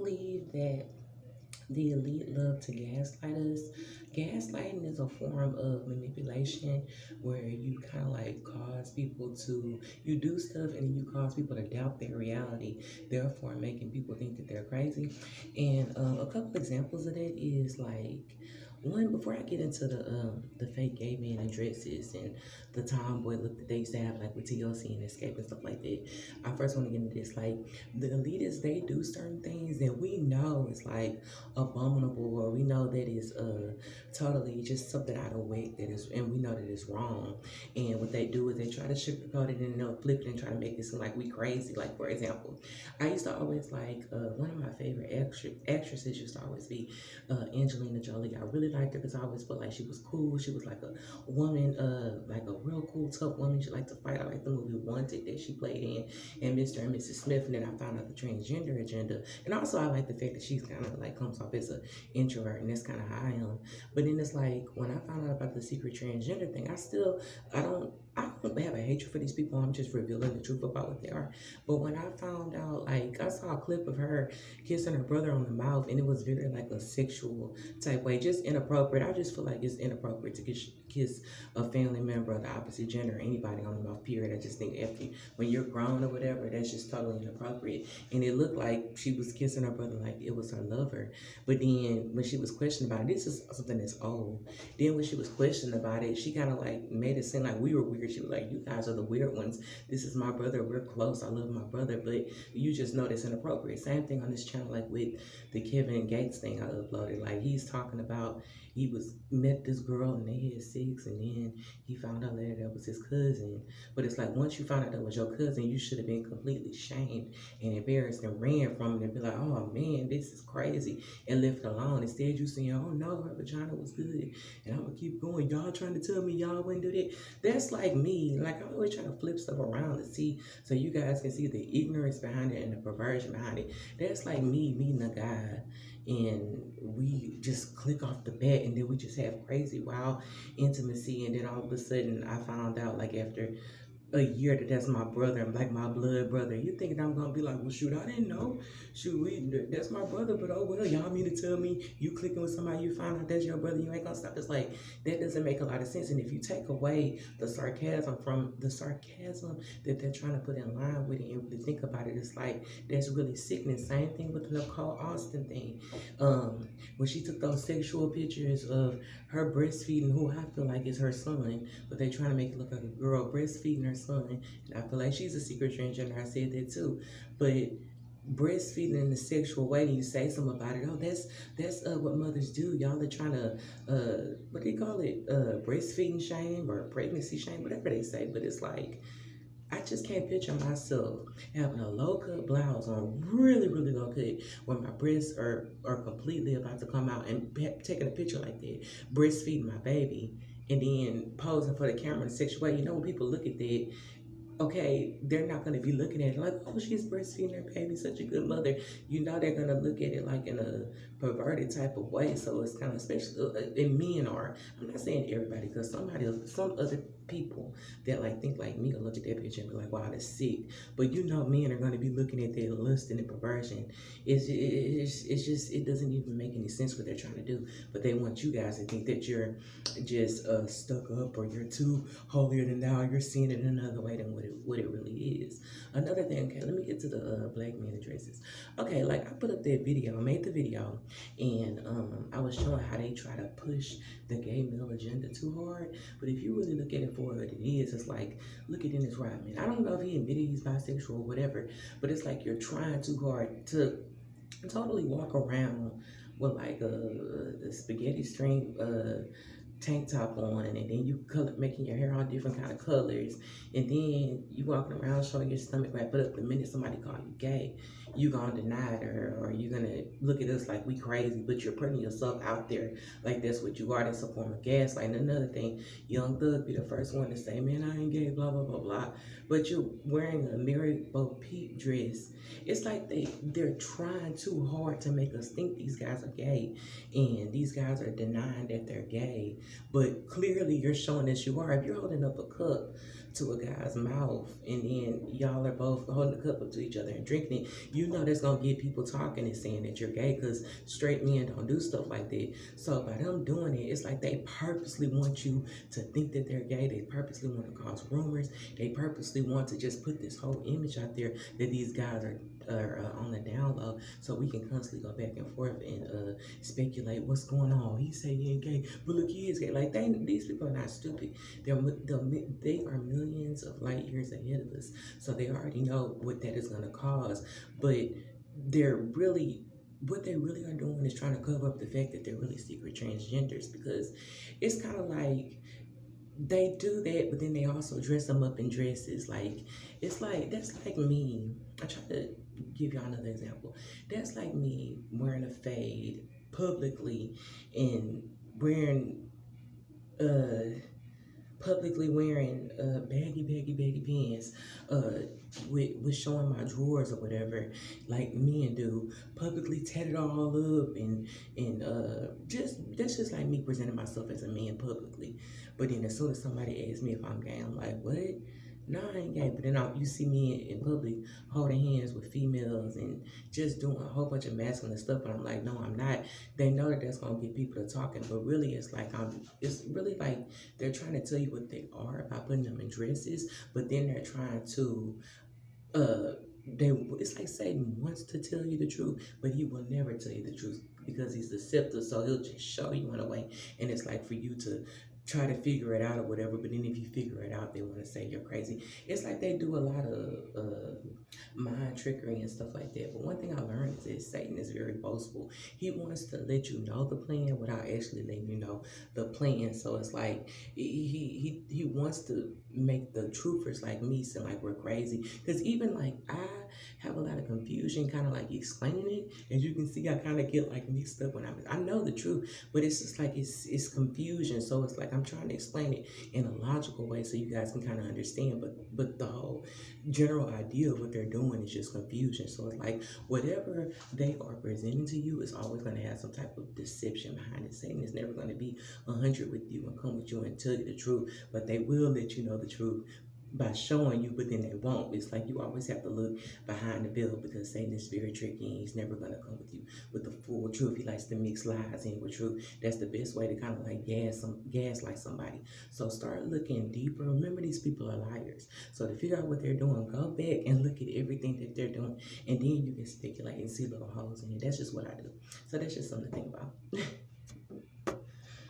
believe that the elite love to gaslight us. Gaslighting is a form of manipulation where you kind of like cause people to, you do stuff and then you cause people to doubt their reality, therefore making people think that they're crazy. And a couple examples of that is like, one, before I get into the fake gay men and dresses and the tomboy look that they used to have like with TLC and Escape and stuff like that, I first want to get into this. Like, the elitists, they do certain things that we know is like abominable, or we know that is totally just something out of whack, that is, and we know that it's wrong. And what they do is they try to sugarcoat it and they'll flip it and try to make it seem like we crazy. Like, for example, I used to always like one of my favorite actresses used to always be Angelina Jolie. I really liked her because I always felt like she was cool. She was like a woman, like a real cool tough woman. She liked to fight. I like the movie Wanted that she played in, and Mr. and Mrs. Smith. And then I found out the transgender agenda, and also I like the fact that she's kind of like comes off as an introvert, and that's kind of how I am. But then it's like when I found out about the secret transgender thing, I don't have a hatred for these people. I'm just revealing the truth about what they are. But when I found out, like, I saw a clip of her kissing her brother on the mouth, and it was very like a sexual type way, just inappropriate. I just feel like it's inappropriate to kiss a family member of the opposite gender or anybody on the mouth, period. I just think after when you're grown or whatever, that's just totally inappropriate. And it looked like she was kissing her brother like it was her lover. But then when she was questioned about it, this is something that's old. Then when she was questioned about it, she kind of like made it seem like we were weird. She was like, "You guys are the weird ones. This is my brother. We're close. I love my brother." But you just know that's inappropriate. Same thing on this channel, like with the Kevin Gates thing I uploaded. Like, he's talking about he was met this girl and they had sex, and then he found out later that was his cousin. But it's like, once you found out that was your cousin, you should have been completely shamed and embarrassed and ran from it and be like, "Oh man, this is crazy," and left it alone. Instead, you saying, "Oh no, her vagina was good," and I'm gonna keep going. Y'all trying to tell me y'all wouldn't do that? That's like me. Like, I'm always trying to flip stuff around to see, so you guys can see the ignorance behind it and the perversion behind it. That's like me meeting a guy and we just click off the bat, and then we just have crazy wild intimacy, and then all of a sudden I found out like after a year that that's my brother, like my blood brother. You thinking I'm gonna be like, "Well, shoot, I didn't know. Shoot, that's my brother, but oh well, y'all mean to tell me you clicking with somebody you find out that's your brother, you ain't gonna stop?" It's like, that doesn't make a lot of sense. And if you take away the sarcasm from the sarcasm that they're trying to put in line with it and really think about it, it's like that's really sickening. Same thing with the Nicole Austin thing. When she took those sexual pictures of her breastfeeding who I feel like is her son, but they trying to make it look like a girl breastfeeding her son. And I feel like she's a secret transgender. I said that too. But breastfeeding in a sexual way, and you say something about it, "Oh, that's what mothers do. Y'all are trying to what do you call it? Breastfeeding shame or pregnancy shame, whatever they say." But it's like, I just can't picture myself having a low cut blouse on, really, really low cut, when my breasts are completely about to come out, and taking a picture like that, breastfeeding my baby, and then posing for the camera in a sexual way. You know, when people look at that, okay, they're not going to be looking at it like, "Oh, she's breastfeeding her baby, such a good mother." You know, they're going to look at it like in a perverted type of way. So it's kind of special. And men are, I'm not saying everybody, because some other people that like think like me will look at that picture and be like, "Wow, that's sick." But you know, men are going to be looking at that lust and the perversion. It's just, it doesn't even make any sense what they're trying to do. But they want you guys to think that you're just stuck up, or you're too holier than thou. You're seeing it another way than what it really is. Another thing, okay, let me get to the black men dresses. Okay, like, I put up that video, I made the video, and I was showing how they try to push the gay male agenda too hard. But if you really look at it for what it is, it's like, look at Dennis Rodman. I don't know if he admitted he's bisexual or whatever, but it's like you're trying too hard to totally walk around with like a spaghetti string tank top on, and then you color making your hair all different kind of colors, and then you walking around showing your stomach right. But up the minute somebody call you gay, you gonna deny it, or you gonna look at us like we crazy. But you're putting yourself out there like that's what you are. That's a form of gaslight. And another thing, Young Thug be the first one to say, "Man, I ain't gay," blah blah blah blah. But you're wearing a Mary Bo Peep dress. It's like they're trying too hard to make us think these guys are gay, and these guys are denying that they're gay. But clearly you're showing that you are. If you're holding up a cup to a guy's mouth, and then y'all are both holding a cup up to each other and drinking it, you know that's gonna get people talking and saying that you're gay, because straight men don't do stuff like that. So by them doing it, it's like they purposely want you to think that they're gay. They purposely want to cause rumors. They purposely want to just put this whole image out there that these guys are on the down low, so we can constantly go back and forth and speculate what's going on. He say he ain't gay, but look, he is gay. Like these people are not stupid. They are millions of light years ahead of us, so they already know what that is going to cause. But they're really what they really are doing is trying to cover up the fact that they're really secret transgenders, because it's kind of like they do that, but then they also dress them up in dresses. Like it's like that's like me. I try to give y'all another example. That's like me wearing a fade publicly and wearing uh baggy pants, with showing my drawers or whatever, like men do, publicly tatted all up, and just that's just like me presenting myself as a man publicly. But then as soon as somebody asks me if I'm gay, I'm like, what? No, I ain't gay. But then you see me in public holding hands with females and just doing a whole bunch of masculine stuff, and I'm like, no, I'm not. They know that that's gonna get people to talking, but really, it's really like they're trying to tell you what they are by putting them in dresses, but then they're trying to uh it's like Satan wants to tell you the truth, but he will never tell you the truth because he's deceptive, so he'll just show you in a way, and it's like for you to try to figure it out or whatever, but then if you figure it out, they want to say you're crazy. It's like they do a lot of mind trickery and stuff like that. But one thing I learned is that Satan is very boastful. He wants to let you know the plan without actually letting you know the plan. So it's like he wants to make the truthers like me seem like we're crazy, because even like I have a lot of confusion kind of like explaining it. As you can see, I kind of get like mixed up when I know the truth, but it's just like it's confusion. So it's like I'm trying to explain it in a logical way so you guys can kind of understand, but the whole general idea of what they're doing is just confusion. So it's like whatever they are presenting to you is always going to have some type of deception behind it. Satan is never going to be 100 with you and come with you and tell you the truth, but they will let you know the truth by showing you, but then they won't. It's like you always have to look behind the veil, because Satan is very tricky and he's never going to come with you with the full truth. He likes to mix lies in with truth. That's the best way to kind of like gaslight somebody. So start looking deeper. Remember, these people are liars. So to figure out what they're doing, go back and look at everything that they're doing, and then you can speculate and see little holes in it. That's just what I do. So that's just something to think about.